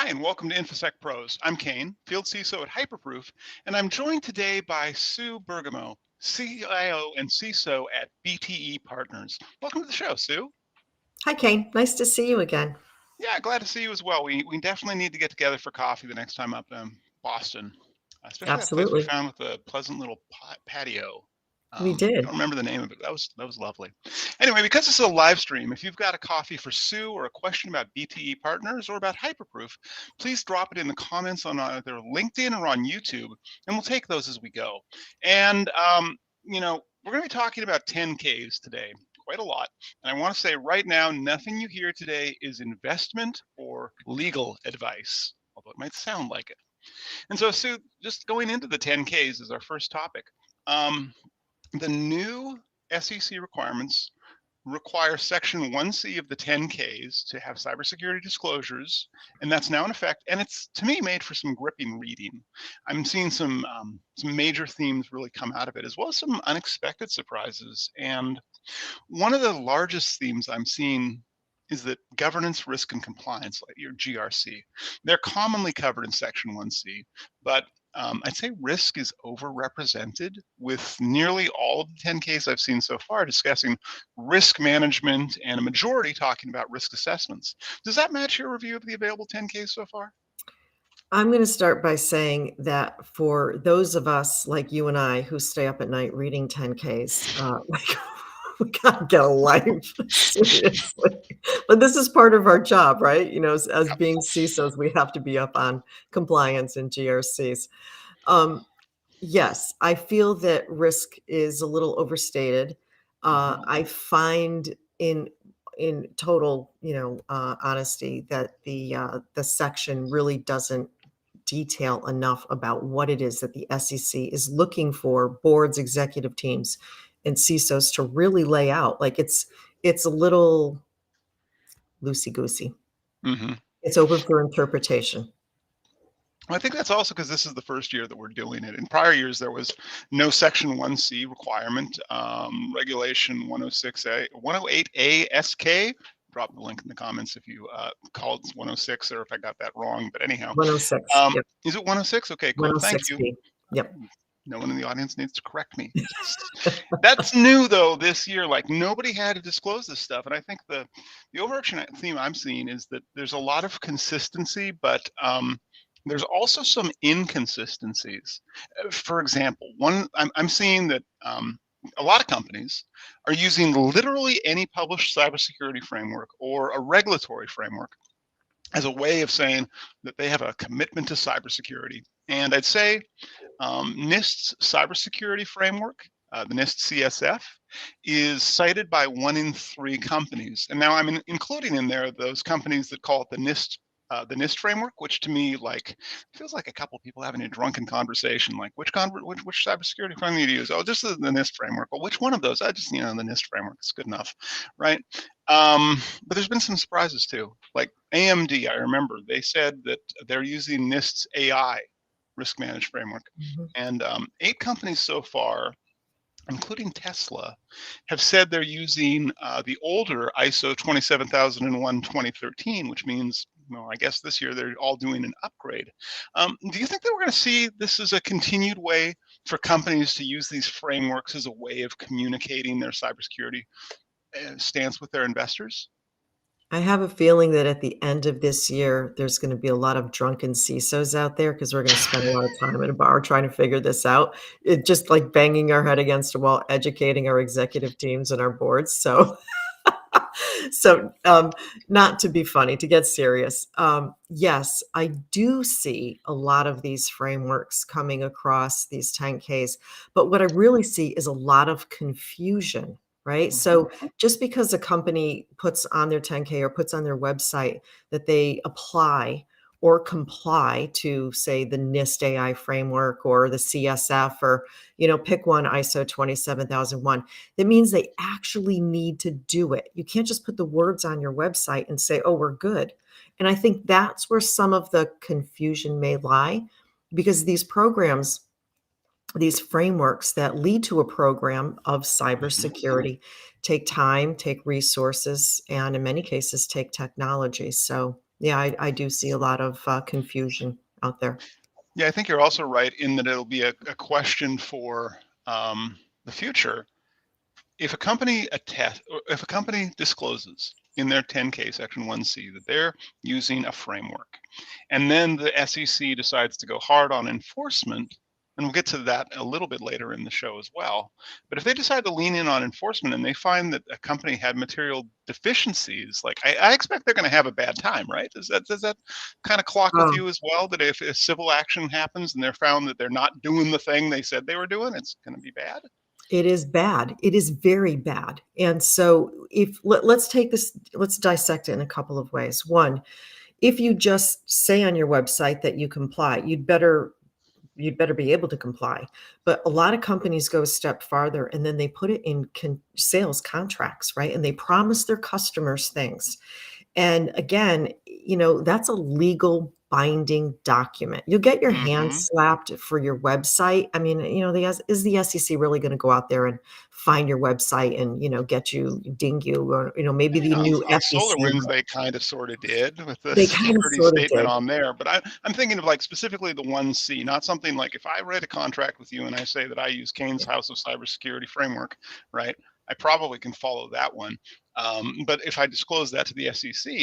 Hi, and welcome to InfoSec Pros. I'm Kayne, Field CISO at Hyperproof, and I'm joined today by Sue Bergamo, CIO and CISO at BTE Partners. Welcome to the show, Sue. Hi, Kayne. Nice to see you again. Yeah, glad to see you as well. We definitely need to get together for coffee the next time up in Boston, especially that place we Absolutely. found with the pleasant little patio. We I did. don't remember the name of it. That was lovely. Anyway, because this is a live stream, if you've got a coffee for Sue or a question about BTE Partners or about Hyperproof, please drop it in the comments on either LinkedIn or on YouTube, and we'll take those as we go. And we're going to be talking about 10Ks today, quite a lot. And I want to say right now, nothing you hear today is investment or legal advice, although it might sound like it. And so, Sue, just going into the 10Ks is our first topic. The new SEC requirements require Section 1C of the 10Ks to have cybersecurity disclosures, and that's now in effect. And it's, to me, made for some gripping reading. I'm seeing some major themes really come out of it, as well as some unexpected surprises. And one of the largest themes I'm seeing is that governance, risk, and compliance, like your GRC, they're commonly covered in Section 1C, but I'd say risk is overrepresented, with nearly all of the 10Ks I've seen so far discussing risk management and a majority talking about risk assessments. Does that match your review of the available 10Ks so far? I'm going to start by saying that for those of us like you and I who stay up at night reading 10Ks, we gotta get a life, seriously. But this is part of our job, right? As Yep. being CISOs, we have to be up on compliance and GRCs. Yes, I feel that risk is a little overstated. I find in total, honesty, that the section really doesn't detail enough about what it is that the SEC is looking for boards, executive teams, and CISOs to really lay out. Like it's a little loosey goosey. Mm-hmm. It's open for interpretation. I think that's also because this is the first year that we're doing it. In prior years, there was no Section 1C requirement. Regulation 106A, 108A SK. Drop the link in the comments if you called 106 or if I got that wrong. But anyhow, 106. Yep. is it 106? Okay, cool. Thank you. 106B. Yep. No one in the audience needs to correct me. That's new though this year. Like nobody had to disclose this stuff, and I think the overarching theme I'm seeing is that there's a lot of consistency, but there's also some inconsistencies. For example, I'm seeing that a lot of companies are using literally any published cybersecurity framework or a regulatory framework as a way of saying that they have a commitment to cybersecurity. And I'd say NIST's cybersecurity framework, the NIST CSF, is cited by 1 in 3 companies. And now I'm including in there those companies that call it the NIST framework, which to me feels like a couple of people having a drunken conversation. Like which cybersecurity framework do you use? Oh, just the NIST framework. Well, which one of those? I just the NIST framework is good enough, right? But there's been some surprises too. Like AMD, I remember they said that they're using NIST's AI risk management framework, and 8 companies so far, including Tesla, have said they're using the older ISO 27001:2013, which means, I guess this year they're all doing an upgrade. Do you think that we're going to see this as a continued way for companies to use these frameworks as a way of communicating their cybersecurity stance with their investors? I have a feeling that at the end of this year, there's going to be a lot of drunken CISOs out there because we're going to spend a lot of time at a bar trying to figure this out. It just like banging our head against a wall, educating our executive teams and our boards. So, not to be funny, to get serious. Yes, I do see a lot of these frameworks coming across these 10Ks, but what I really see is a lot of confusion. Right. So just because a company puts on their 10K or puts on their website that they apply or comply to, say, the NIST AI framework or the CSF or, pick one, ISO 27001, that means they actually need to do it. You can't just put the words on your website and say, oh, we're good. And I think that's where some of the confusion may lie, because these programs, these frameworks that lead to a program of cybersecurity take time, take resources, and in many cases take technology. So Yeah, I do see a lot of confusion out there. Yeah, I think you're also right in that it'll be a question for the future. If a company if a company discloses in their 10K Section 1C that they're using a framework, and then the SEC decides to go hard on enforcement, and we'll get to that a little bit later in the show as well. But if they decide to lean in on enforcement and they find that a company had material deficiencies, like I expect they're going to have a bad time, right? Does that kind of clock with Oh, you as well? That if a civil action happens and they're found that they're not doing the thing they said they were doing, it's going to be bad. it is bad. It is very bad. And so if let's take this, let's dissect it in a couple of ways. One, if you just say on your website that you comply, you'd better be able to comply. But a lot of companies go a step farther and then they put it in sales contracts, right? And they promise their customers things. And again, that's a legal binding document. You'll get your hand Hmm. slapped for your website. I mean, is the SEC really going to go out there and find your website and, get you, ding you, or, maybe the new On FEC, SolarWinds, they kind of sort of did with the they kind of security sort of statement did. on there. But I'm thinking of like specifically the 1C, not something like if I write a contract with you and I say that I use Kayne's House of Cybersecurity framework, right? I probably can follow that one. But if I disclose that to the SEC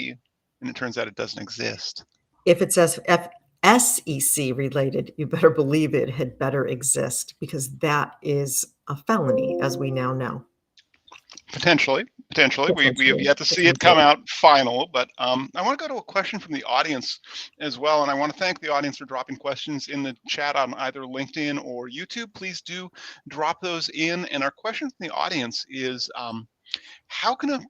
and it turns out it doesn't exist, If it's SEC related, you better believe it had better exist because that is a felony, as we now know. potentially, we have Potentially, yet to see it come potentially. out final. But I want to go to a question from the audience as well, and I want to thank the audience for dropping questions in the chat on either LinkedIn or YouTube. Please do drop those in. And our question from the audience is, how can a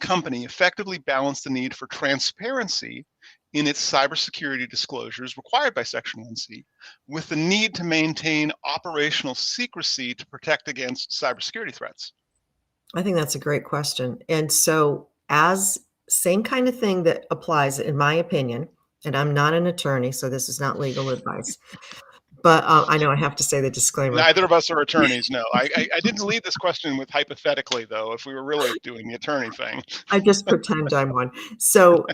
company effectively balance the need for transparency in its cybersecurity disclosures required by Section 1C with the need to maintain operational secrecy to protect against cybersecurity threats? I think that's a great question. And so, as same kind of thing that applies, in my opinion, and I'm not an attorney, so this is not legal advice, but I know I have to say the disclaimer. Neither of us are attorneys. No, I didn't lead this question with hypothetically, though, if we were really doing the attorney thing. I just pretend I'm one. So,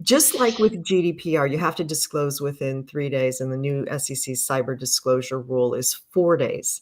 just like with GDPR, you have to disclose within 3 days, and the new SEC cyber disclosure rule is 4 days.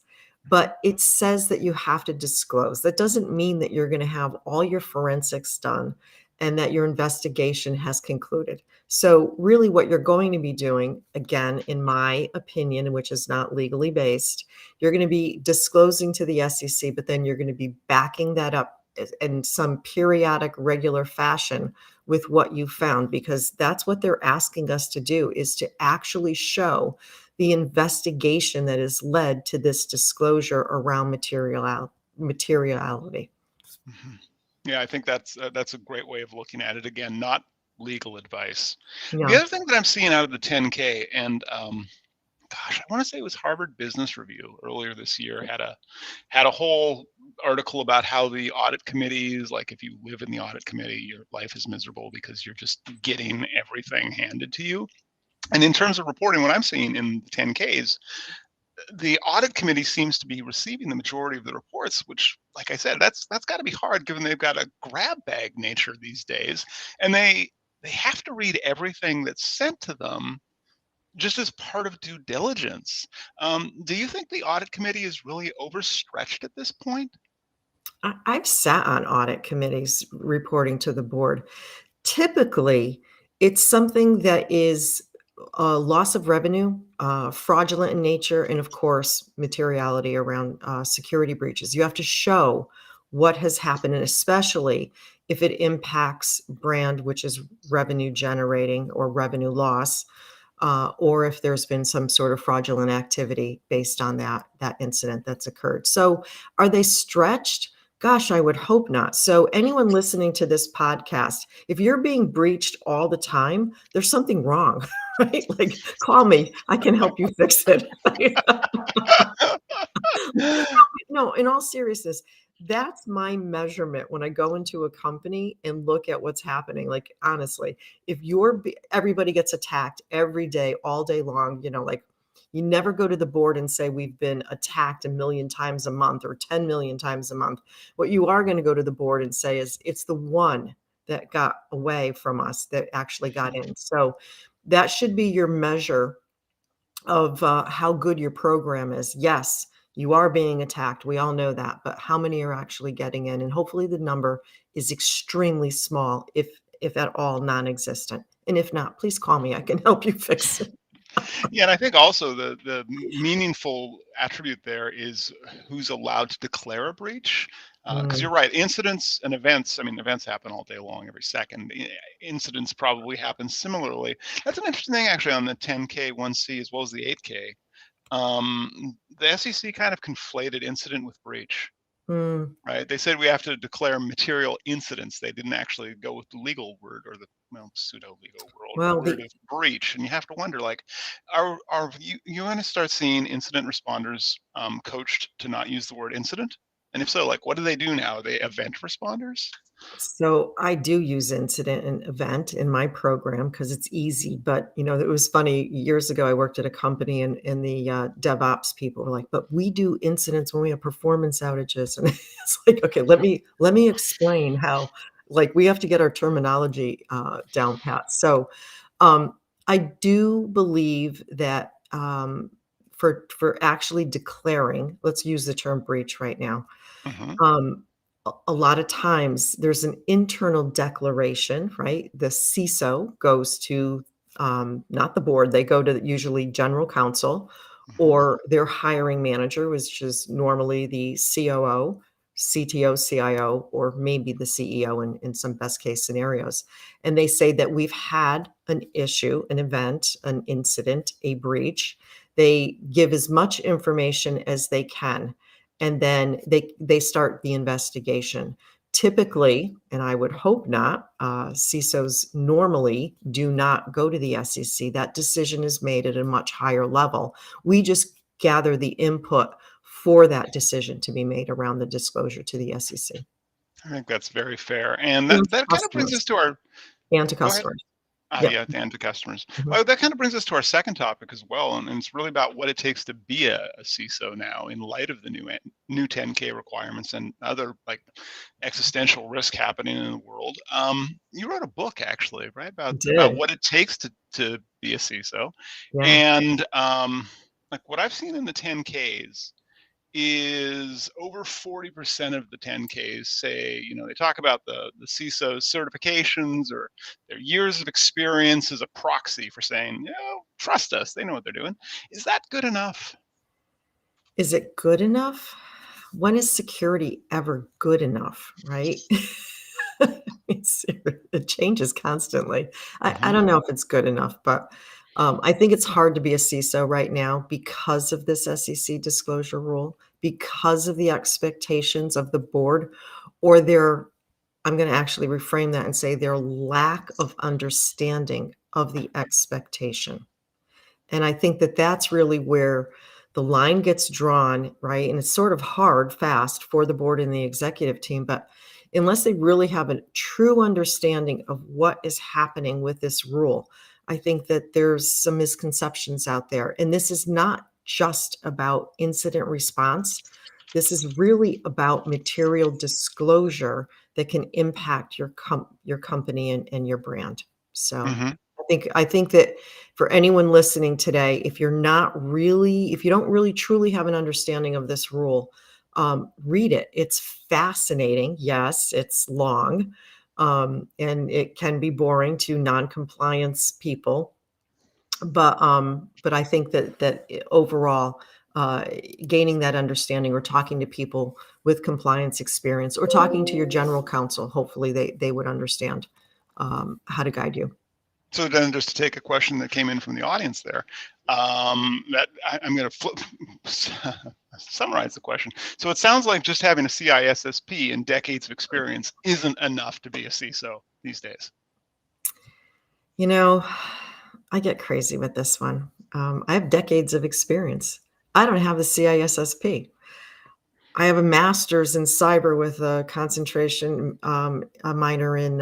But it says that you have to disclose. That doesn't mean that you're gonna have all your forensics done and that your investigation has concluded. So, really what you're going to be doing, again, in my opinion, which is not legally based, you're gonna be disclosing to the SEC, but then you're gonna be backing that up in some periodic, regular fashion with what you found, because that's what they're asking us to do, is to actually show the investigation that has led to this disclosure around materiality. Mhm. Yeah, I think that's a great way of looking at it. Again, not legal advice. The Yeah. other thing that I'm seeing out of the 10K, and gosh, I want to say it was Harvard Business Review earlier this year had a whole article about how the audit committees, like if you live in the audit committee, your life is miserable because you're just getting everything handed to you. And in terms of reporting, what I'm seeing in the 10Ks, the audit committee seems to be receiving the majority of the reports, which, like I said, that's got to be hard given they've got a grab bag nature these days, and they have to read everything that's sent to them just as part of due diligence. Do you think the audit committee is really overstretched at this point? I've sat on audit committees reporting to the board. Typically, it's something that is a loss of revenue, fraudulent in nature, and of course, materiality around security breaches. You have to show what has happened, and especially if it impacts brand, which is revenue generating or revenue loss, or if there's been some sort of fraudulent activity based on that incident that's occurred. So, are they stretched? Gosh, I would hope not. So, anyone listening to this podcast, if you're being breached all the time, there's something wrong, right? Like, call me. I can help you fix it. No, in all seriousness, that's my measurement when I go into a company and look at what's happening. Like, honestly, if everybody gets attacked every day, all day long, like, you never go to the board and say we've been attacked a million times a month or 10 million times a month. What you are going to go to the board and say is it's the one that got away from us that actually got in. So that should be your measure of how good your program is. Yes, you are being attacked. We all know that, but how many are actually getting in? And hopefully the number is extremely small, if at all non-existent. And if not, please call me. I can help you fix it. Yeah, and I think also the meaningful attribute there is who's allowed to declare a breach. Because you're Mm. right, incidents and events, I mean, events happen all day long, every second. Incidents probably happen similarly. That's an interesting thing, actually, on the 10K, 1C, as well as the 8K. The SEC kind of conflated incident with breach. Mm. Right? They said we have to declare material incidents. They didn't actually go with the legal word, or the, well, pseudo legal Well, word of breach. And you have to wonder, like, are you going to start seeing incident responders coached to not use the word incident? And if so, like, what do they do now? Are they event responders? so I do use incident and event in my program because it's easy. But it was funny. Years ago, I worked at a company, and the DevOps people were like, "But we do incidents when we have performance outages." And it's like, okay, let me explain how. Like we have to get our terminology down pat. So I do believe that for actually declaring, let's use the term breach right now. Hmm. A lot of times there's an internal declaration, right? The CISO goes to not the board, they go to usually general counsel Hmm. or their hiring manager, which is normally the COO, CTO, CIO, or maybe the CEO in some best case scenarios. And they say that we've had an issue, an event, an incident, a breach. They give as much information as they can, and then they start the investigation. Typically, and I would hope not, CISOs normally do not go to the SEC. That decision is made at a much higher level. We just gather the input for that decision to be made around the disclosure to the SEC I think that's very fair. And and to that kind of brings customers. us to our, And to go ahead. customers. Ah, Yep. yeah, and to customers. Mhm. Well, that kind of brings us to our second topic as well, and it's really about what it takes to be a CISO now in light of the new 10K requirements and other, like, existential risk happening in the world. You wrote a book, actually, right, about Did. what it takes to be a CISO, Yeah. and like what I've seen in the 10Ks is over 40% of the 10Ks say, they talk about the CISO certifications or their years of experience as a proxy for saying, trust us, they know what they're doing. Is that good enough? Is it good enough? When is security ever good enough, right? It changes constantly. I Hmm. don't know if it's good enough, but, I think it's hard to be a CISO right now because of this SEC disclosure rule, because of the expectations of the board or their I'm gonna actually reframe that and say their lack of understanding of the expectation. And I think that that's really where the line gets drawn, right? And it's sort of hard, fast for the board and the executive team, but unless they really have a true understanding of what is happening with this rule, I think that there's some misconceptions out there. And this is not just about incident response. This is really about material disclosure that can impact your company and your brand. So Hmm. I think that for anyone listening today, if you don't really truly have an understanding of this rule, read it. It's fascinating. Yes, it's long, and it can be boring to non-compliance people. But I think that overall, uh, gaining that understanding or talking to people with compliance experience or talking to your general counsel, hopefully they would understand how to guide you. So then, just to take a question that came in from the audience there, that I'm going to flip, summarize the question. So it sounds like just having a CISSP and decades of experience isn't enough to be a CISO these days. You know, I get crazy with this one. I have decades of experience. I don't have the CISSP. I have a master's in cyber with a concentration, a minor in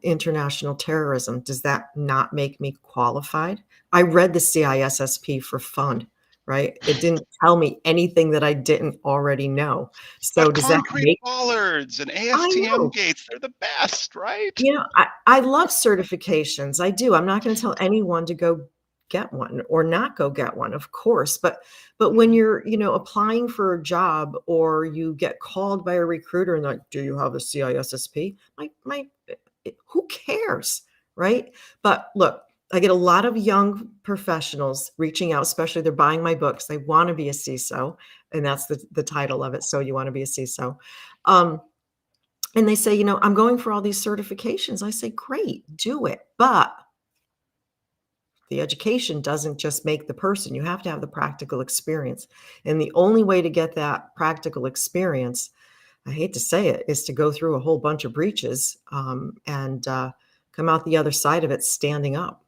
international terrorism. Does that not make me qualified? I read the CISSP for fun. right? It didn't tell me anything that I didn't already know. So But does that concrete make bollards and I ASTM know. gates, they're the best, right? I love certifications. I do. I'm not gonna tell anyone to go get one or not go get one, of course. But when Mhm. you're, applying for a job or you get called by a recruiter and like, "Do you have a CISSP?" Who cares, right? But look, I get a lot of young professionals reaching out, especially they're buying my books. They wanna be a CISO, and that's the title of it, "So You Wanna Be a CISO." Um, and they say, "I'm going for all these certifications." I say, "Great, do it." But the education doesn't just make the person. You have to have the practical experience. And the only way to get that practical experience, I hate to say it, is to go through a whole bunch of breaches and come out the other side of it standing up.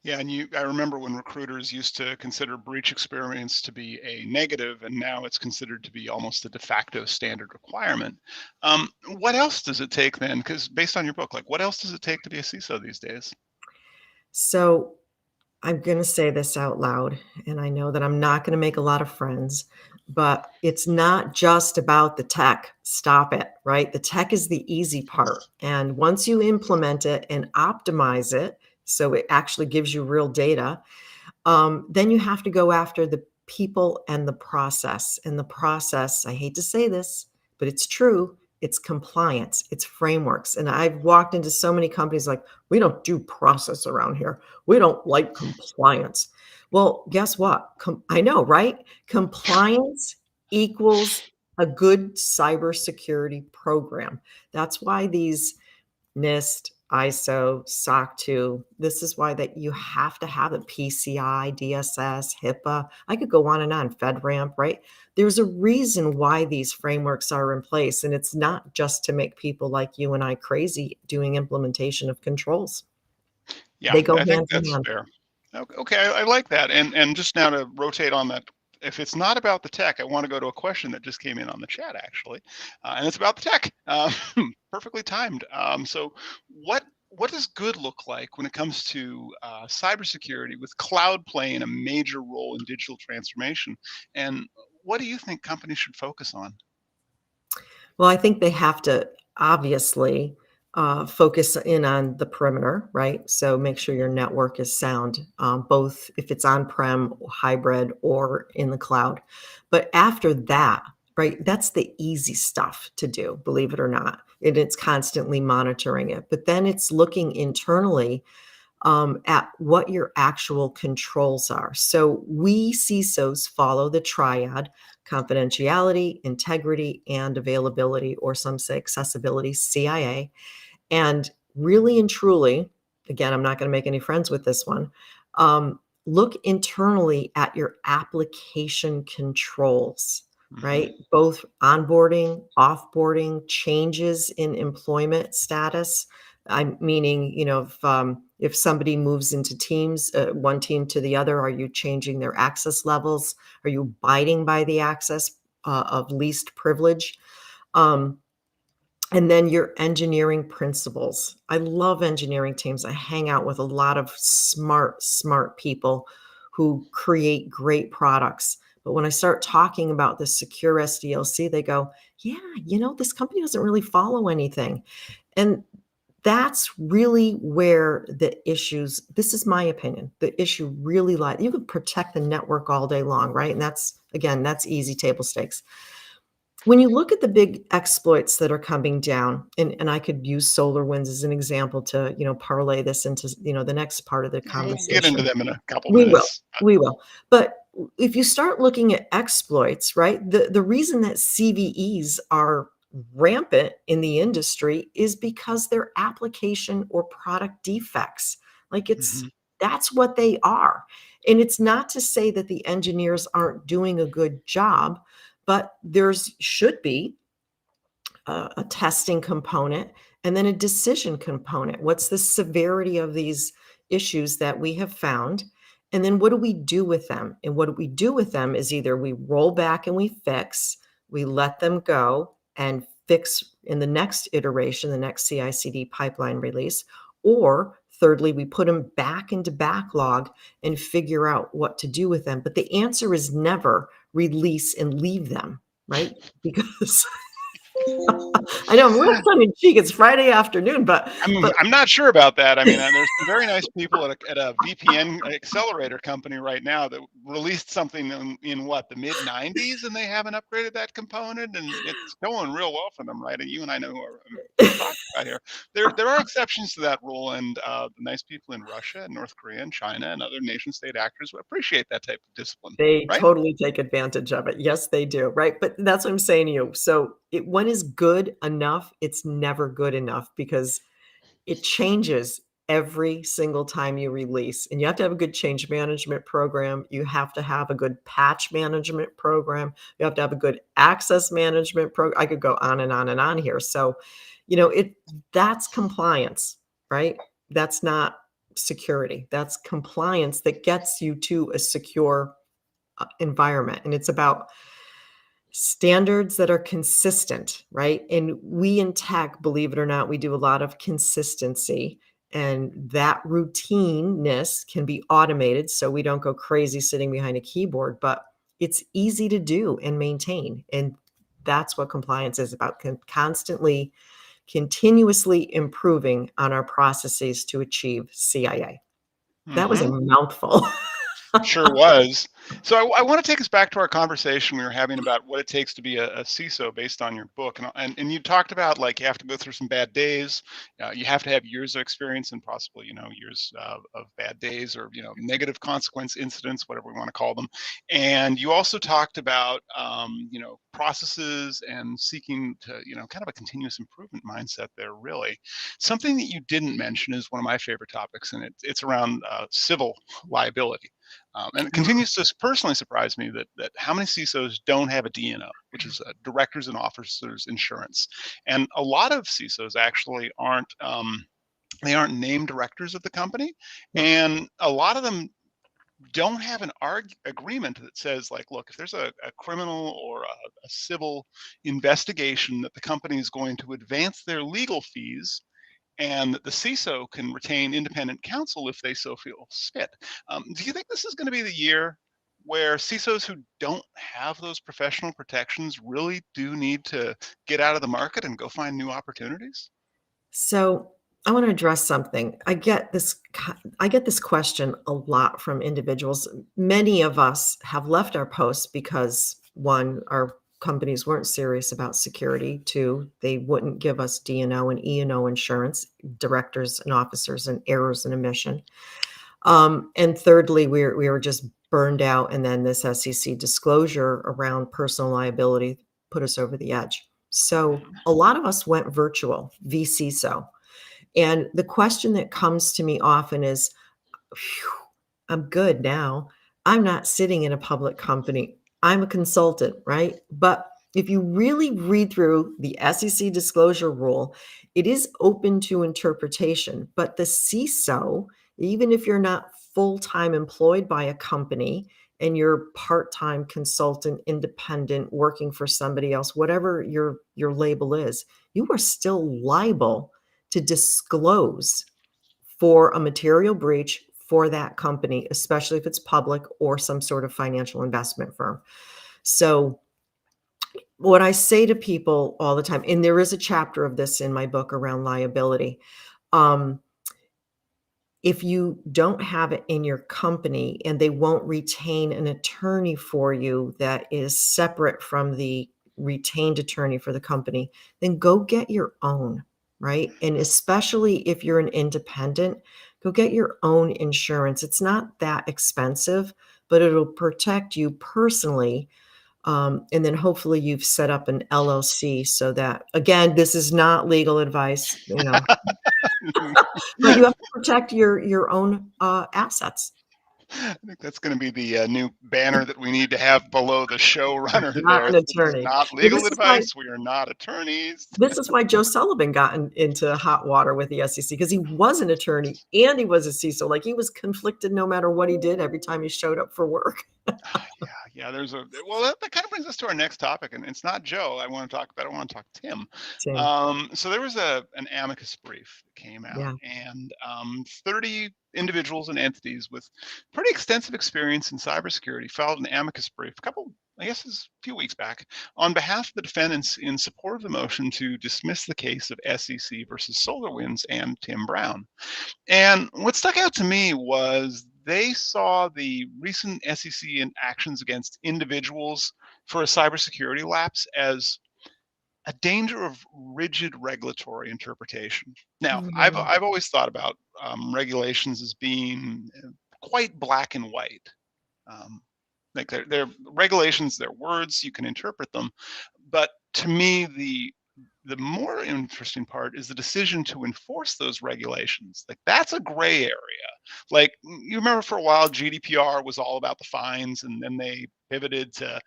Yeah, and I remember when recruiters used to consider breach experience to be a negative, and now it's considered to be almost a de facto standard requirement. What else does it take then? Because based on your book, like what else does it take to be a CISO these days? So I'm going to say this out loud, and I know that I'm not going to make a lot of friends, but it's not just about the tech. Stop it, right? The tech is the easy part. And once you implement it and optimize it, so it actually gives you real data, then you have to go after the people and the process. And the process, I hate to say this, but it's true. It's compliance, it's frameworks. And I've walked into so many companies like, we don't do process around here. We don't like compliance. Well, guess what? I know, right? Compliance equals a good cybersecurity program. That's why these NIST, ISO, SOC 2. This is why that you have to have a PCI, DSS, HIPAA. I could go on and on, FedRAMP, right? There's a reason why these frameworks are in place, and it's not just to make people like you and I crazy doing implementation of controls. Yeah, They go I think hand in that's hand. fair. Okay, I like that. And just now to rotate on that, if it's not about the tech, I want to go to a question that just came in on the chat actually, and it's about the tech. Perfectly timed. So what does good look like when it comes to cybersecurity with cloud playing a major role in digital transformation? And what do you think companies should focus on? Well, I think they have to obviously focus in on the perimeter, right? So make sure your network is sound, both if it's on prem, hybrid, or in the cloud. But after that, right, that's the easy stuff to do, believe it or not. And it's constantly monitoring it. But then it's looking internally at what your actual controls are. So we CISOs follow the triad: confidentiality, integrity, and availability, or some say accessibility, CIA. And really and truly, again, I'm not going to make any friends with this one. Look internally at your application controls, Hmm. right? Both onboarding, offboarding, changes in employment status. I'm meaning, if somebody moves into teams, one team to the other, are you changing their access levels? Are you abiding by the access of least privilege? Um, and then your engineering principles. I love engineering teams. I hang out with a lot of smart people who create great products. But when I start talking about the secure SDLC, they go, yeah, this company doesn't really follow anything. And that's really where this is my opinion, the issue really lies. You can protect the network all day long, right? And that's easy table stakes. When you look at the big exploits that are coming down, and I could use SolarWinds as an example to, parlay this into, the next part of the We'll get into conversation. them in a couple We will, minutes. we will. But if you start looking at exploits, right, the reason that CVEs are rampant in the industry is because they're application or product defects. Like Mhm. that's what they are. And it's not to say that the engineers aren't doing a good job, but there's should be a testing component and then a decision component. What's the severity of these issues that we have found? And then what do we do with them? And what we do with them is either we roll back and we fix, we let them go and fix in the next iteration, the next CI/CD pipeline release, or Thirdly, we put them back into backlog and figure out what to do with them. But the answer is never release and leave them, right? Because I know I'm a little tongue in cheek. It's Friday afternoon, but I'm not sure about that. I mean, there's some very nice people at a VPN accelerator company right now that released something in what, the mid '90s, and they haven't upgraded that component, and it's going real well for them, right? And you and I know who we're talking about here. There are exceptions to that rule, and the nice people in Russia and North Korea and China and other nation state actors appreciate that type of discipline, they right? totally take advantage of it. Yes, they do, right? But that's what I'm saying to you. So when is good enough? It's never good enough because it changes every single time you release. And you have to have a good change management program. You have to have a good patch management program. You have to have a good access management program. I could go on and on and on here. So, that's compliance, right? That's not security. That's compliance that gets you to a secure environment. And it's about standards that are consistent, right? And we in tech, believe it or not, we do a lot of consistency, and that routineness can be automated so we don't go crazy sitting behind a keyboard, but it's easy to do and maintain. And that's what compliance is about, constantly, continuously improving on our processes to achieve CIA. That was a Hmm. mouthful. Sure was. So I want to take us back to our conversation we were having about what it takes to be a CISO based on your book. And you talked about, like, you have to go through some bad days. You have to have years of experience and possibly, years of bad days or, negative consequence incidents, whatever we want to call them. And you also talked about, processes and seeking to, kind of a continuous improvement mindset there, really. Something that you didn't mention is one of my favorite topics, and it's around civil liability. And it continues to personally surprise me that how many CISOs don't have a DNO, which is directors and officers insurance. And a lot of CISOs actually aren't they aren't named directors of the company, and a lot of them don't have an agreement that says, like, look, if there's a criminal or a civil investigation, that the company is going to advance their legal fees and that the CISO can retain independent counsel if they so feel fit. Do you think this is going to be the year where CISOs who don't have those professional protections really do need to get out of the market and go find new opportunities? So I want to address something. I get this question a lot from individuals. Many of us have left our posts because, one, our companies weren't serious about security. Two, they wouldn't give us D&O and E&O insurance, directors and officers, and errors and omission. And thirdly, we were just burned out, and then this SEC disclosure around personal liability put us over the edge. So a lot of us went virtual, vCISO. And the question that comes to me often is, "Phew, I'm good now. I'm not sitting in a public company. I'm a consultant," right? But if you really read through the SEC disclosure rule, it is open to interpretation. But the CISO, even if you're not full-time employed by a company and you're part-time consultant, independent, working for somebody else, whatever your label is, you are still liable to disclose for a material breach for that company, especially if it's public or some sort of financial investment firm. So what I say to people all the time, and there is a chapter of this in my book around liability, um, if you don't have it in your company and they won't retain an attorney for you that is separate from the retained attorney for the company, then go get your own, right? And especially if you're an independent, go get your own insurance. It's not that expensive, but it'll protect you personally. And then hopefully you've set up an LLC so that, again, this is not legal advice, but you have to protect your own assets. I think that's going to be the new banner that we need to have below the showrunner Not there. an This is attorney. not Well, legal advice. We are not attorneys. this is why Joe Sullivan got into hot water with the SEC, because he was an attorney and he was a CISO. Like, he was conflicted no matter what he did every time he showed up for work. Yeah, Yeah, well, that kind of brings us to our next topic, and it's not Joe I want to talk about. I want to talk Tim. Tim. So there was an amicus brief that came out, Yeah. and 30 individuals and entities with pretty extensive experience in cybersecurity filed an amicus brief I guess it's a few weeks back, on behalf of the defendants in support of the motion to dismiss the case of SEC versus SolarWinds and Tim Brown. And what stuck out to me was they saw the recent SEC actions against individuals for a cybersecurity lapse as a danger of rigid regulatory interpretation. Now, Mm. I've always thought about regulations as being quite black and white. Um, like they're regulations, they're words, you can interpret them. But to me, the more interesting part is the decision to enforce those regulations. Like that's a gray area. Like you remember for a while, GDPR was all about the fines, and then they pivoted to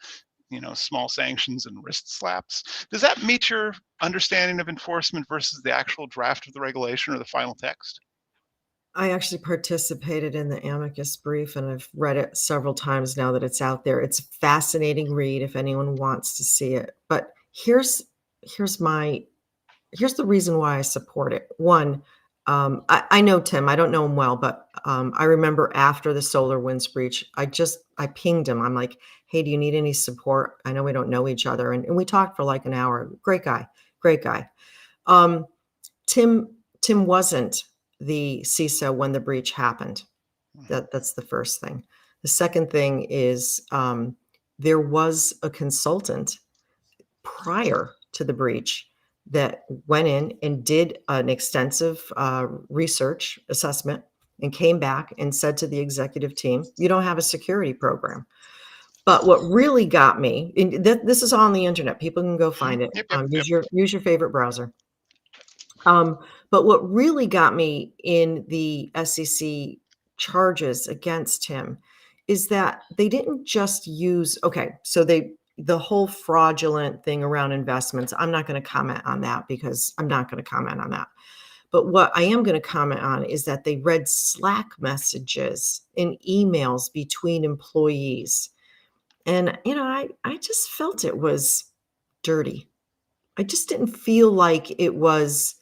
small sanctions and wrist slaps. Does that meet your understanding of enforcement versus the actual draft of the regulation or the final text? I actually participated in the amicus brief, and I've read it several times now that it's out there. It's a fascinating read if anyone wants to see it. But here's my here's the reason why I support it. One, I know Tim. I don't know him well, but I remember after the SolarWinds breach, I pinged him. I'm like, "Hey, do you need any support? I know we don't know each other," and we talked for like an hour. Great guy, great guy. Um, Tim wasn't the CISO when the breach happened. Mhm. That's the first thing. The second thing is there was a consultant prior to the breach that went in and did an extensive research assessment and came back and said to the executive team, "You don't have a security program." But what really got me, and this is on the internet, people can go Mhm. find it. Yep, yep, yep. Use your favorite browser. But what really got me in the SEC charges against him is that they didn't just use okay, so the whole fraudulent thing around investments, I'm not going to comment on that because I'm not going to comment on that. But what I am going to comment on is that they read Slack messages and emails between employees. And, I just felt it was dirty. I just didn't feel like it was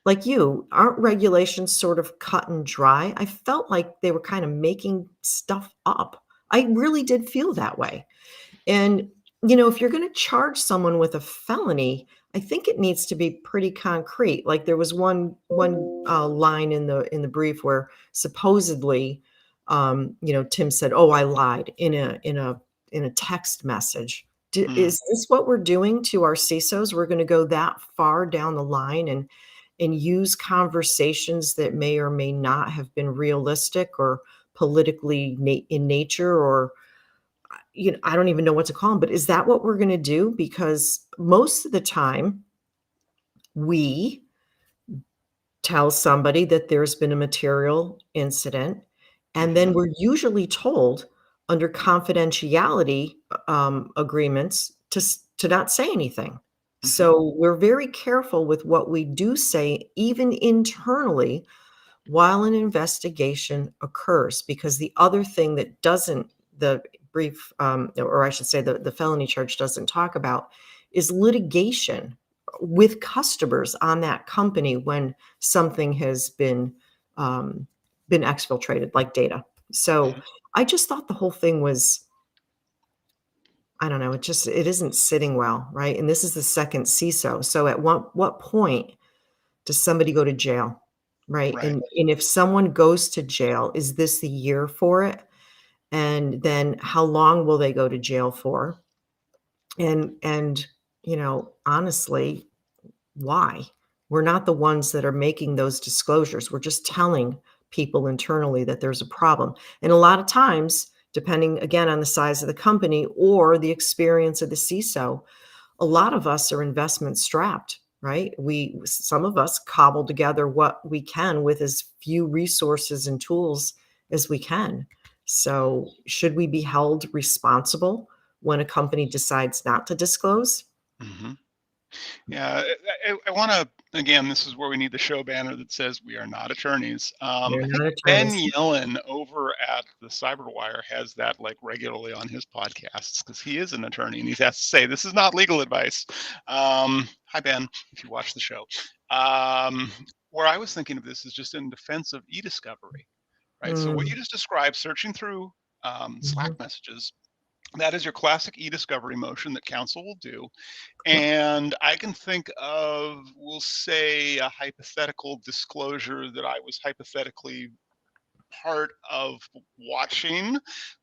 like you, aren't regulations sort of cut and dry? I felt like they were kind of making stuff up. I really did feel that way. And, if you're gonna charge someone with a felony, I think it needs to be pretty concrete. Like there was one line in the brief where supposedly, Tim said, "Oh, I lied," in a text message. Mm. Is this what we're doing to our CISOs? We're gonna go that far down the line and use conversations that may or may not have been realistic or politically in nature, or I don't even know what to call them, but is that what we're gonna do? Because most of the time, we tell somebody that there's been a material incident, and then Mhm. we're usually told under confidentiality, agreements to not say anything. Mhm. So, we're very careful with what we do say, even internally, while an investigation occurs, because the other thing that doesn't the brief, or I should say the felony charge doesn't talk about is litigation with customers on that company when something has been exfiltrated, like data. So Mhm. I just thought the whole thing was, I don't know, it isn't sitting well, right? And this is the second CISO. So at what point does somebody go to jail, right? Right. And if someone goes to jail, is this the year for it? And then how long will they go to jail for? And honestly, why? We're not the ones that are making those disclosures. We're just telling people internally that there's a problem. And a lot of times, depending again on the size of the company or the experience of the CISO, a lot of us are investment strapped, right? Some of us cobble together what we can with as few resources and tools as we can. So, should we be held responsible when a company decides not to disclose? Mhm. Yeah, I want to Again, this is where we need the show banner that says we are not attorneys. They're I think not Ben attorneys. Yellen over at the Cyberwire has that like regularly on his podcasts because he is an attorney and he has to say this is not legal advice. Hi Ben, if you watch the show. Where I was thinking of this is just in defense of e-discovery, right? So what you Mm, just described, searching through Slack mhm. messages, that is your classic e-discovery motion that counsel will do. And I can think of, we'll say, a hypothetical disclosure that I was hypothetically part of watching,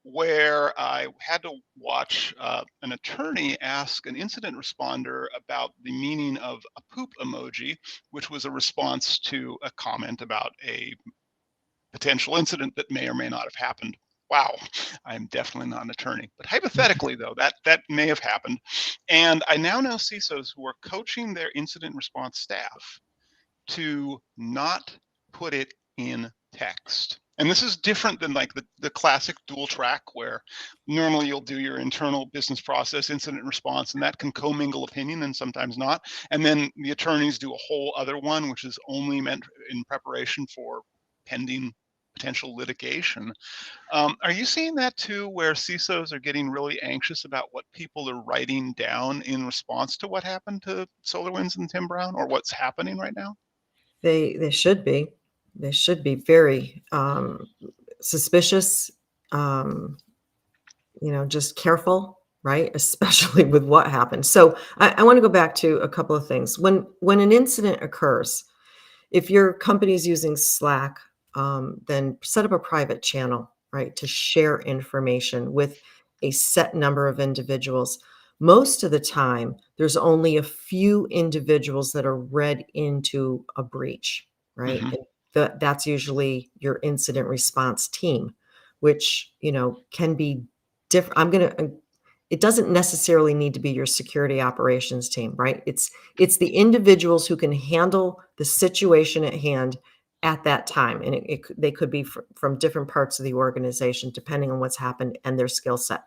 where I had to watch an attorney ask an incident responder about the meaning of a poop emoji, which was a response to a comment about a potential incident that may or may not have happened. Wow, I'm definitely not an attorney, but hypothetically though, that may have happened. And I now know CISOs who are coaching their incident response staff to not put it in text. And this is different than like the classic dual track where normally you'll do your internal business process incident response and that can commingle opinion and sometimes not. And then the attorneys do a whole other one, which is only meant in preparation for pending potential litigation. Are you seeing that too, where CISOs are getting really anxious about what people are writing down in response to what happened to SolarWinds and Tim Brown, or what's happening right now? They should be. They should be very, suspicious, um, just careful, right? Especially with what happened. So I wanna go back to a couple of things. When an incident occurs, if your company is using Slack, then set up a private channel, right, to share information with a set number of individuals. Most of the time, there's only a few individuals that are read into a breach, right? Hmm. And that's usually your incident response team, which can be different. It doesn't necessarily need to be your security operations team, right? It's the individuals who can handle the situation at hand at that time, and they could be from different parts of the organization depending on what's happened and their skill set.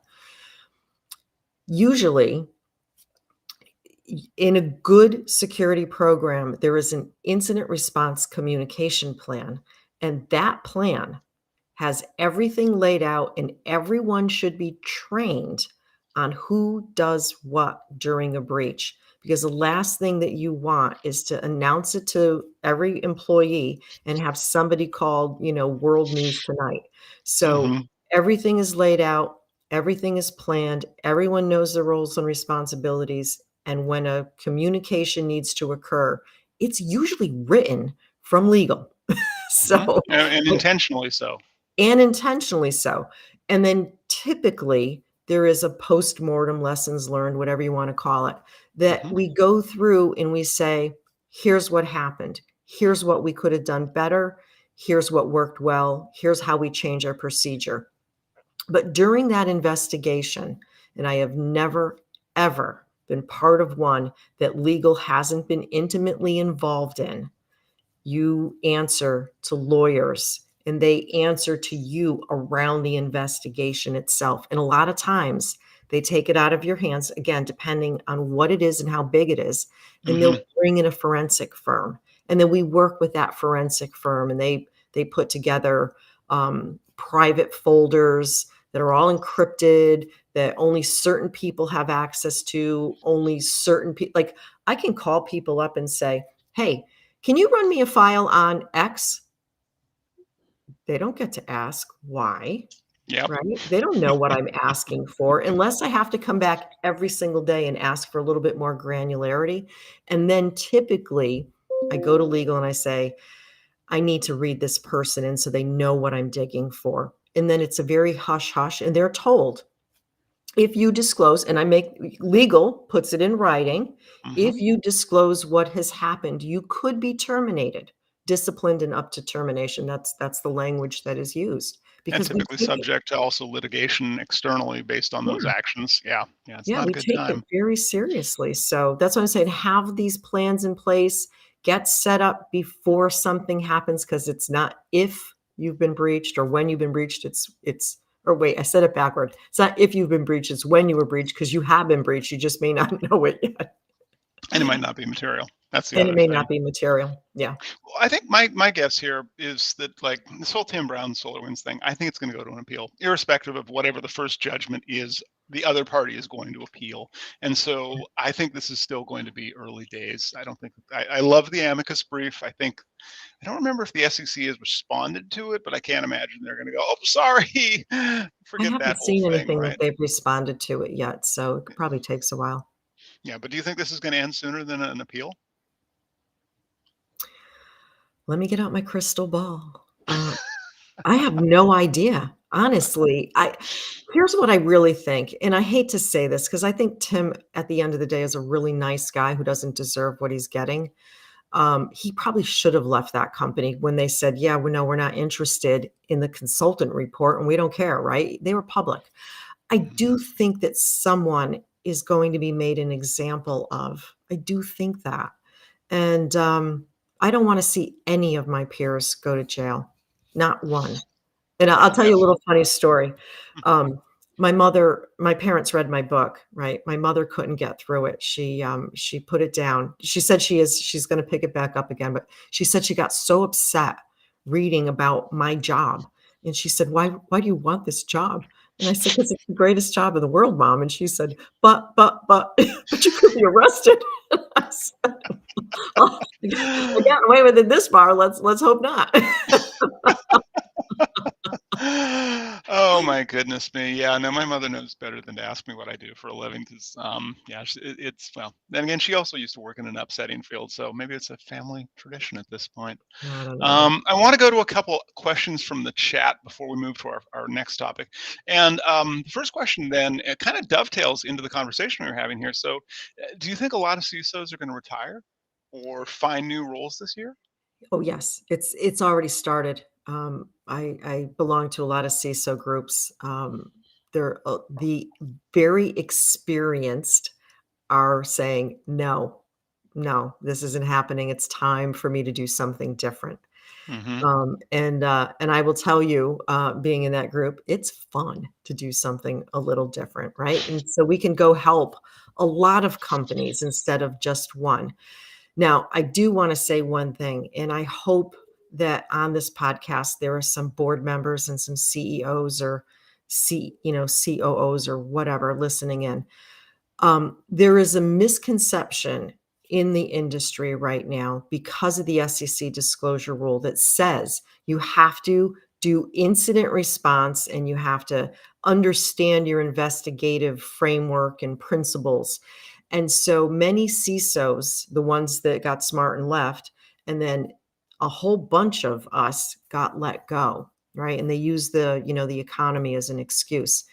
Usually, in a good security program, there is an incident response communication plan, and that plan has everything laid out, and everyone should be trained on who does what during a breach. Because the last thing that you want is to announce it to every employee and have somebody called, world news tonight. So Hmm. everything is laid out, everything is planned, everyone knows their roles and responsibilities. And when a communication needs to occur, it's usually written from legal. Hmm. So And intentionally so. and intentionally so. And then typically there is a post-mortem lessons learned, whatever you want to call it, that Hmm. we go through and we say, here's what happened. Here's what we could have done better. Here's what worked well. Here's how we change our procedure. But during that investigation, and I have never, ever been part of one that legal hasn't been intimately involved in, you answer to lawyers and they answer to you around the investigation itself. And a lot of times they take it out of your hands, again, depending on what it is and how big it is, and Hmm. they'll bring in a forensic firm. And then we work with that forensic firm and they put together private folders that are all encrypted, that only certain people have access to, only certain people. Like I can call people up and say, hey, can you run me a file on X? They don't get to ask why, Yep. right? They don't know what I'm asking for unless I have to come back every single day and ask for a little bit more granularity. And then typically I go to legal and I say, I need to read this person in so they know what I'm digging for. And then it's a very hush hush, and they're told if you disclose, and I make legal puts it in writing, Hmm. if you disclose what has happened, you could be terminated, disciplined and up to termination. That's the language that is used And because we typically take it. subject to also litigation externally based on those Yeah. actions. Yeah. Yeah. It's Yeah, not a we good take it time. very seriously. So that's what I'm saying. Have these plans in place, get set up before something happens because it's not if you've been breached or when you've been breached. It's or wait, I said it backward. It's not if you've been breached, it's when you were breached because you have been breached. You just may not know it yet. And it might not be material. That's the And it other may thing. not be material. Yeah. Well, I think my guess here is that like this whole Tim Brown SolarWinds thing, I think it's going to go to an appeal, irrespective of whatever the first judgment is. The other party is going to appeal, and so I think this is still going to be early days. I don't think I love the amicus brief. I don't remember if the SEC has responded to it, but I can't imagine they're going to go, "Oh, sorry, I forget that haven't whole seen thing," anything that right? they've responded to it yet, so it probably takes a while. Yeah, but do you think this is going to end sooner than an appeal? Let me get out my crystal ball. I have no idea. Honestly, I here's what I really think, and I hate to say this because I think Tim, at the end of the day, is a really nice guy who doesn't deserve what he's getting. He probably should have left that company when they said, "Yeah, we know we're not interested in the consultant report, and we don't care," right? They were public. I Mhm. do think that someone is going to be made an example of. I do think that. And, I don't wanna see any of my peers go to jail, not one. And I'll tell Yeah. you a little funny story. Um, my parents read my book, right? My mother couldn't get through it. She put it down. She said she's gonna pick it back up again, but she said she got so upset reading about my job, and she said, "Why do you want this job?" And I said, "'Cause it's the greatest job in the world, mom." And she said, but, but you could be arrested." And I said, "Well, I got away with it this far, let's hope not." Oh my goodness me. Yeah, no, my mother knows better than to ask me what I do for a living because, yeah, it's well. Then again, she also used to work in an upsetting field, so maybe it's a family tradition at this point. I don't know. I want to go to a couple questions from the chat before we move to our next topic. And the first question then it kind of dovetails into the conversation we are having here. So, do you think a lot of CISOs are going to retire or find new roles this year? Oh, yes, it's already started. I belong to a lot of CISO groups. They're, the very experienced are saying, "No, no, this isn't happening. It's time for me to do something different." Mm-hmm. And I will tell you, being in that group, it's fun to do something a little different, right? And so we can go help a lot of companies instead of just one. Now, I do wanna say one thing, and I hope that on this podcast, there are some board members and some CEOs or COOs or whatever listening in. There is a misconception in the industry right now because of the SEC disclosure rule that says you have to do incident response and you have to understand your investigative framework and principles. And so many CISOs, the ones that got smart and left, and then a whole bunch of us got let go, right? And they use the economy as an excuse.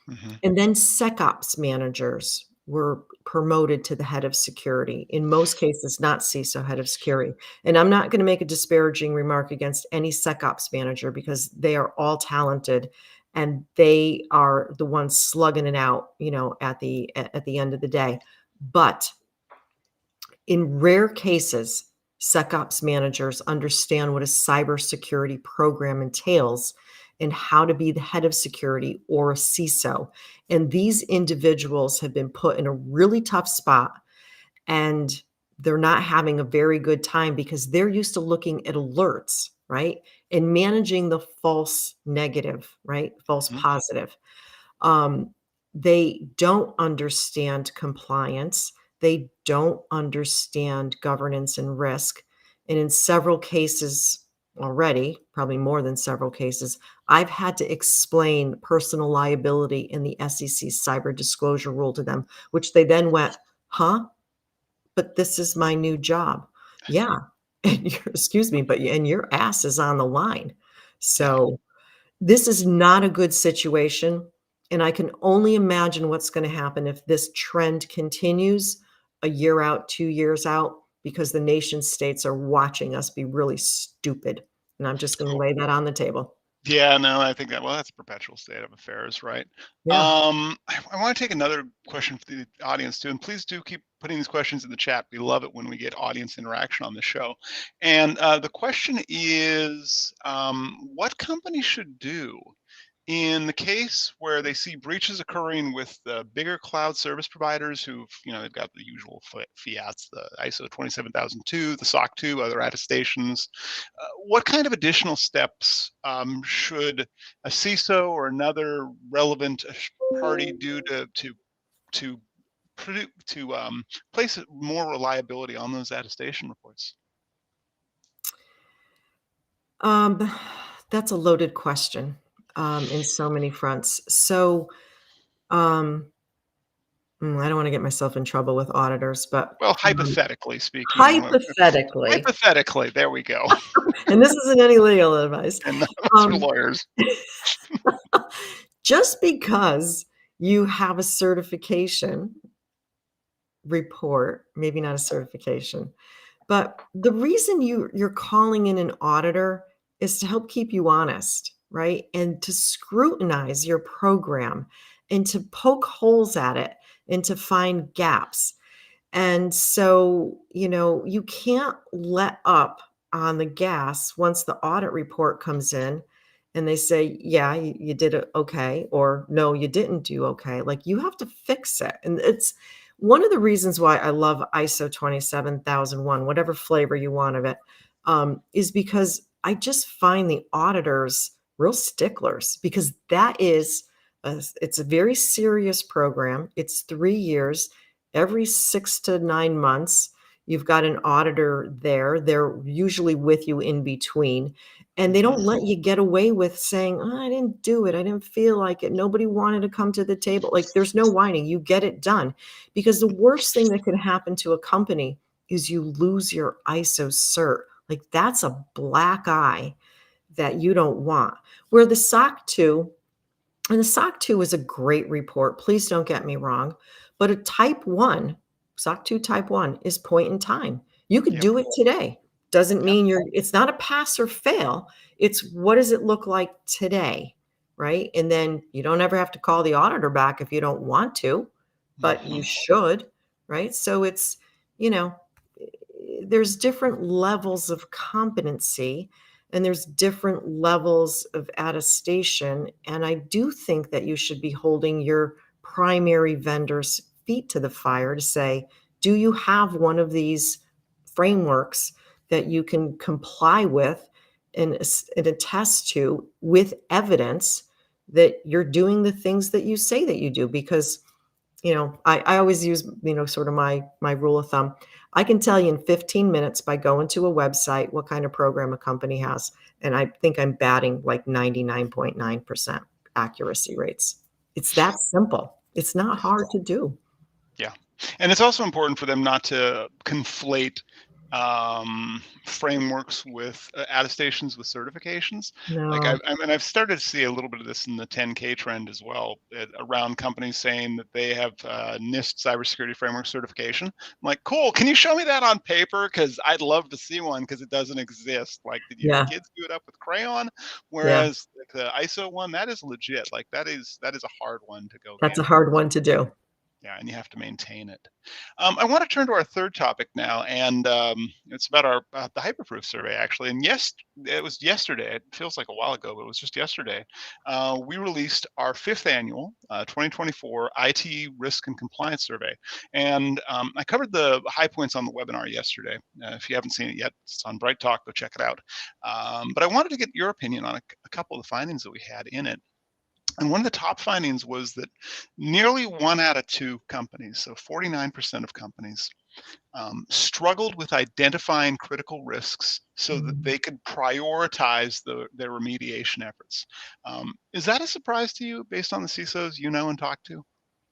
Mm-hmm. And then SecOps managers were promoted to the head of security, in most cases, not CISO, head of security. And I'm not gonna make a disparaging remark against any SecOps manager because they are all talented and they are the ones slugging it out, at the end of the day. But in rare cases, SecOps managers understand what a cybersecurity program entails and how to be the head of security or a CISO. And these individuals have been put in a really tough spot and they're not having a very good time because they're used to looking at alerts, right? And managing the false negative, right? False Mm-hmm. positive. Um, they don't understand compliance. They don't understand governance and risk. And in several cases already, probably more than several cases, I've had to explain personal liability in the SEC cyber disclosure rule to them, which they then went, huh? But this is my new job. Yeah. And excuse me, but and your ass is on the line. Yeah. So this is not a good situation, and I can only imagine what's gonna happen if this trend continues a year out, 2 years out, because the nation states are watching us be really stupid, and I'm just gonna lay that on the table. Yeah, no, I think that well, that's a perpetual state of affairs, right? Yeah. I want to take another question for the audience too, and please do keep putting these questions in the chat. We love it when we get audience interaction on the show. And the question is, what companies should do In the case where they see breaches occurring with the bigger cloud service providers who've, they've got the usual fiats, the ISO 27002, the SOC 2, other attestations, what kind of additional steps should a CISO or another relevant party do to place more reliability on those attestation reports? Um, that's a loaded question, in so many fronts. So, um, I don't wanna get myself in trouble with auditors, but, Well, um, hypothetically speaking, hypothetically, hypothetically, there we go. and this isn't any legal advice, And that's for um, lawyers. just because you have a certification report, maybe not a certification, but the reason you're calling in an auditor is to help keep you honest, right? And to scrutinize your program and to poke holes at it and to find gaps. And so, you can't let up on the gas once the audit report comes in and they say, yeah, you did it okay, or no, you didn't do okay. Like you have to fix it. And it's one of the reasons why I love ISO 27001, whatever flavor you want of it, is because I just find the auditors real sticklers because it's a very serious program. It's 3 years. Every 6 to 9 months, you've got an auditor there. They're usually with you in between, and they don't Mhm. let you get away with saying, "Oh, I didn't do it. I didn't feel like it. Nobody wanted to come to the table." Like, there's no whining. You get it done, because the worst thing that could happen to a company is you lose your ISO cert. Like, that's a black eye that you don't want. Where the SOC 2 and the SOC 2 is a great report, please don't get me wrong, but a type 1, SOC 2 type 1 is point in time. You could Yep. do it today. Doesn't Yep. mean it's not a pass or fail. It's what does it look like today, right? And then you don't ever have to call the auditor back if you don't want to, but you Mhm. should, right? So you know, there's different levels of competency and there's different levels of attestation. And I do think that you should be holding your primary vendor's feet to the fire to say, do you have one of these frameworks that you can comply with and attest to with evidence that you're doing the things that you say that you do? Because I always use, sort of my rule of thumb. I can tell you in 15 minutes by going to a website what kind of program a company has, and I think I'm batting like 99.9% accuracy rates. It's that simple. It's not hard to do. Yeah. And it's also important for them not to conflate frameworks with attestations with certifications. Like No. I've started to see a little bit of this in the 10K trend as well, around companies saying that they have NIST cybersecurity framework certification. I'm like, cool. Can you show me that on paper? Because I'd love to see one because it doesn't exist. Like, did your Yeah. kids do it up with crayon? Yeah. Whereas like, the ISO one, that is legit. Like that is a hard one to go That's get. a hard one to do. Yeah, and you have to maintain it. I want to turn to our third topic now, and it's about our the Hyperproof survey actually. And yes, it was yesterday. It feels like a while ago, but it was just yesterday. We released our fifth annual 2024 IT Risk and Compliance Survey, and I covered the high points on the webinar yesterday. If you haven't seen it yet, it's on Bright Talk. Go check it out. But I wanted to get your opinion on a couple of the findings that we had in it. And one of the top findings was that nearly 1 out of 2 companies, so 49% of companies, struggled with identifying critical risks so that Mhm. they could prioritize their remediation efforts. Is that a surprise to you based on the CISOs you know and talk to?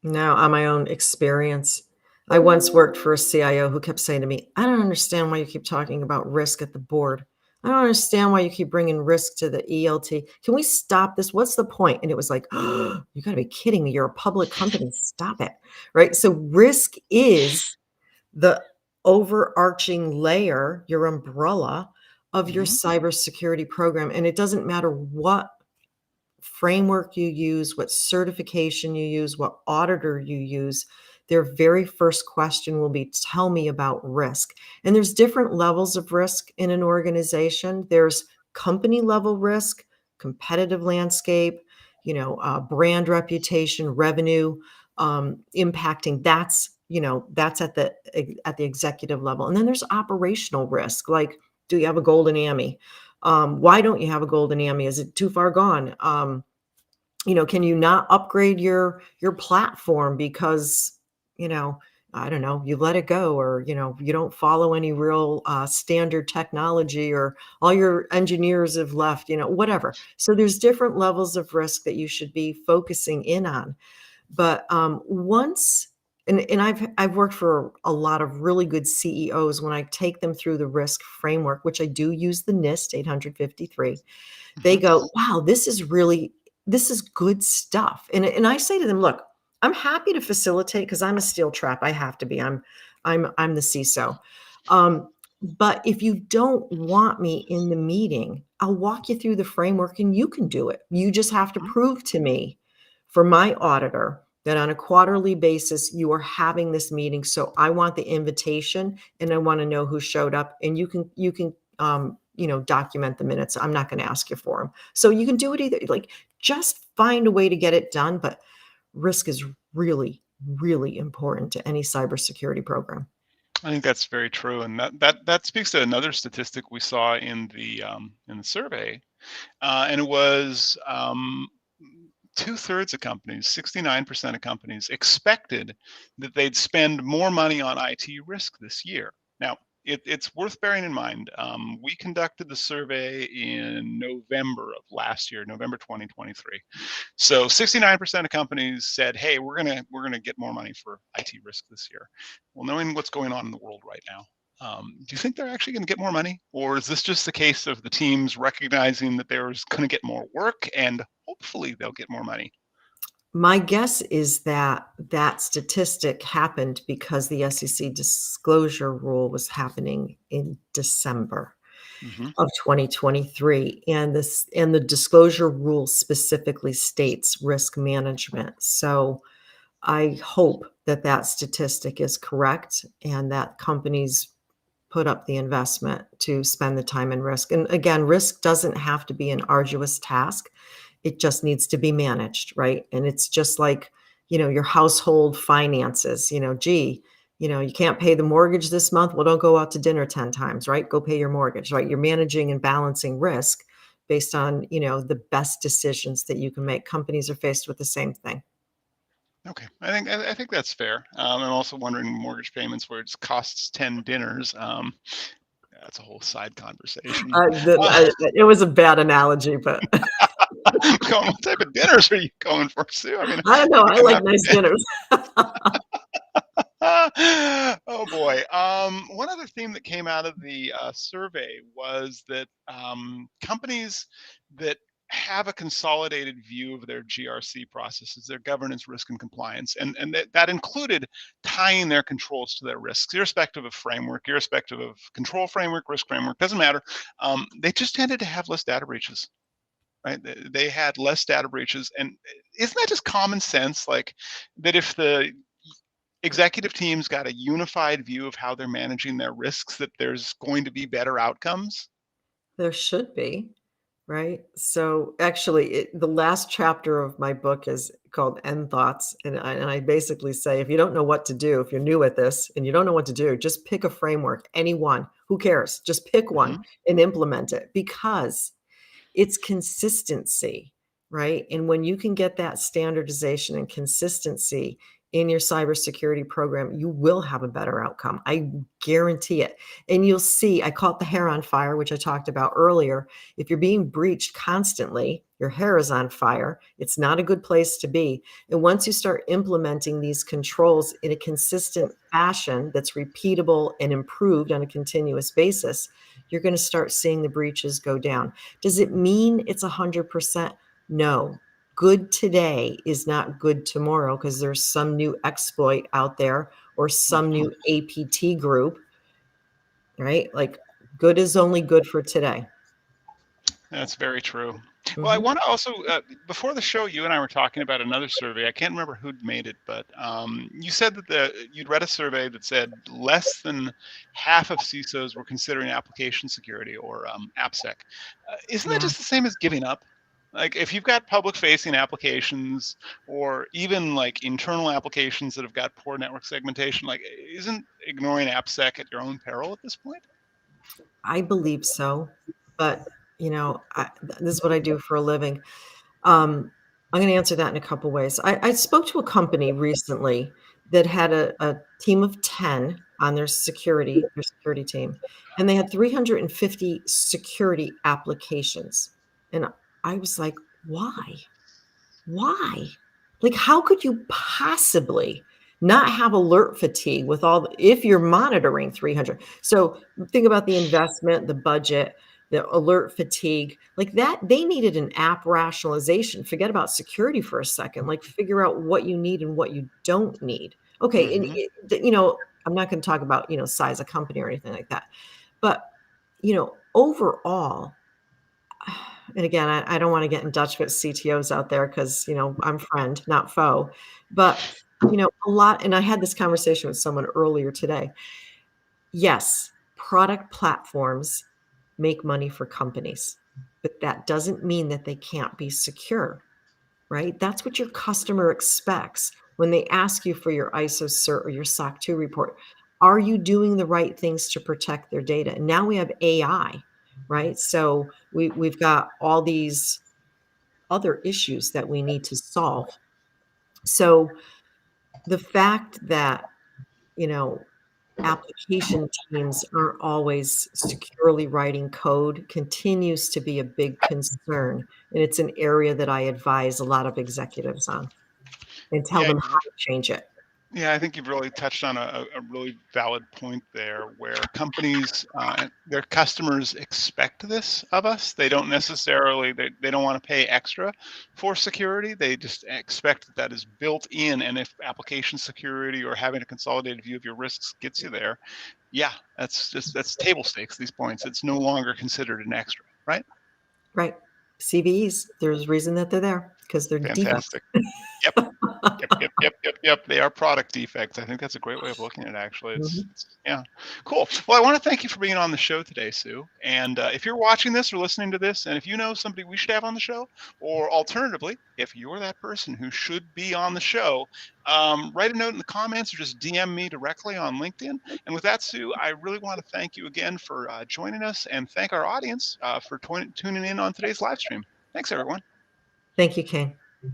No, on my own experience. I once worked for a CIO who kept saying to me, "I don't understand why you keep talking about risk at the board. I don't understand why you keep bringing risk to the ELT. Can we stop this? What's the point?" And it was like, "Oh, you gotta be kidding me. You're a public company. Stop it." Right? So risk is the overarching layer, your umbrella of your Hmm. cybersecurity program. And it doesn't matter what framework you use, what certification you use, what auditor you use, their very first question will be, tell me about risk. And there's different levels of risk in an organization. There's company level risk, competitive landscape, brand reputation, revenue, impacting. That's at the executive level. And then there's operational risk. Like, do you have a golden AMI? Why don't you have a golden AMI? Is it too far gone? Can you not upgrade your platform because, I don't know, you let it go, or, you don't follow any real standard technology, or all your engineers have left, whatever. So there's different levels of risk that you should be focusing in on. But once, and I've worked for a lot of really good CEOs. When I take them through the risk framework, which I do use the NIST 853, they Mhm. go, wow, this is good stuff. And I say to them, look, I'm happy to facilitate because I'm a steel trap. I have to be. I'm the CISO. But if you don't want me in the meeting, I'll walk you through the framework and you can do it. You just have to prove to me, for my auditor, that on a quarterly basis you are having this meeting. So I want the invitation and I want to know who showed up, and you can document the minutes. I'm not going to ask you for them. So you can do it either. Like, just find a way to get it done. But risk is really, really important to any cybersecurity program. I think that's very true, and that speaks to another statistic we saw in the survey, and it was 2/3 of companies, 69% of companies expected that they'd spend more money on IT risk this year. Now, it's worth bearing in mind. We conducted the survey in November of last year, November 2023. So 69% of companies said, "Hey, we're gonna get more money for IT risk this year." Well, knowing what's going on in the world right now, do you think they're actually going to get more money, or is this just the case of the teams recognizing that they're going to get more work and hopefully they'll get more money? My guess is that that statistic happened because the SEC disclosure rule was happening in December Hmm. of 2023, and the disclosure rule specifically states risk management. So I hope that that statistic is correct and that companies put up the investment to spend the time and risk. And again, risk doesn't have to be an arduous task. It just needs to be managed, right? And it's just like, your household finances, gee, you can't pay the mortgage this month. Well, don't go out to dinner 10 times, right? Go pay your mortgage, right? You're managing and balancing risk based on, the best decisions that you can make. Companies are faced with the same thing. Okay, I think that's fair. I'm also wondering mortgage payments where it costs 10 dinners. That's a whole side conversation. Uh, It was a bad analogy, but what type of dinners are you going for, Sue? I mean, I don't I know. think I I'm like having. nice dinners. Oh boy. One other theme that came out of the survey was that companies that have a consolidated view of their GRC processes, their governance, risk, and compliance, and that included tying their controls to their risks, irrespective of framework, irrespective of control framework, risk framework, doesn't matter. They just tended to have less data breaches. Right? They had less data breaches, and isn't that just common sense? Like that, if the executive teams got a unified view of how they're managing their risks, that there's going to be better outcomes. There should be, right? So actually, the last chapter of my book is called End Thoughts. And I basically say, if you don't know what to do, if you're new at this and you don't know what to do, just pick a framework, any one. Who cares? Just pick one Hmm. and implement it, because it's consistency, right? And when you can get that standardization and consistency in your cybersecurity program, you will have a better outcome. I guarantee it. And you'll see, I call it the hair on fire, which I talked about earlier. If you're being breached constantly, your hair is on fire. It's not a good place to be. And once you start implementing these controls in a consistent fashion that's repeatable and improved on a continuous basis, you're going to start seeing the breaches go down. Does it mean it's 100%? No. Good today is not good tomorrow, because there's some new exploit out there or some Hmm. new APT group, right? Like, good is only good for today. That's very true. Well, I Mhm. want to also, before the show, you and I were talking about another survey. I can't remember who'd made it, but you said that you'd read a survey that said less than half of CISOs were considering application security, or AppSec. Isn't that Yeah. just the same as giving up? Like if you've got public facing applications or even like internal applications that have got poor network segmentation, like isn't ignoring AppSec at your own peril at this point? I believe so, but, this is what I do for a living. Um, I'm gonna answer that in a couple ways. I spoke to a company recently that had a team of 10 on their security team, and they had 350 security applications, and I was like, "Why? Why? Like, how could you possibly not have alert fatigue with all the if you're monitoring 300?" So, think about the investment, the budget, the alert fatigue, like that they needed an app rationalization. Forget about security for a second, like, figure out what you need and what you don't need. Okay, and Mm-hmm. I'm not gonna talk about, size of company or anything like that, but, overall, and again, I don't wanna get in Dutch with CTOs out there because, I'm friend, not foe. But, a lot and I had this conversation with someone earlier today. Yes, product platforms make money for companies, but that doesn't mean that they can't be secure, right? That's what your customer expects when they ask you for your ISO cert or your SOC 2 report. Are you doing the right things to protect their data? And now we have AI, right? So we've got all these other issues that we need to solve. So the fact that, you know, application teams aren't always securely writing code continues to be a big concern. And it's an area that I advise a lot of executives on and tell Yeah, them how to change it. Yeah, I think you've really touched on a really valid point there where companies, their customers expect this of us. They don't necessarily, they don't want to pay extra for security. They just expect that that is built in. And if application security or having a consolidated view of your risks gets you there, yeah, that's table stakes, these points. It's no longer considered an extra, right? Right. CVEs, there's a reason that they're there because they're defects. Fantastic. Yep. Yep. They are product defects. I think that's a great way of looking at it, actually. Mhm. Yeah, cool. Well, I want to thank you for being on the show today, Sue. And if you're watching this or listening to this, and if you know somebody we should have on the show, or alternatively, if you're that person who should be on the show, write a note in the comments or just DM me directly on LinkedIn. And with that, Sue, I really want to thank you again for joining us and thank our audience for tuning in on today's live stream. Thanks, everyone. Thank you, Kane.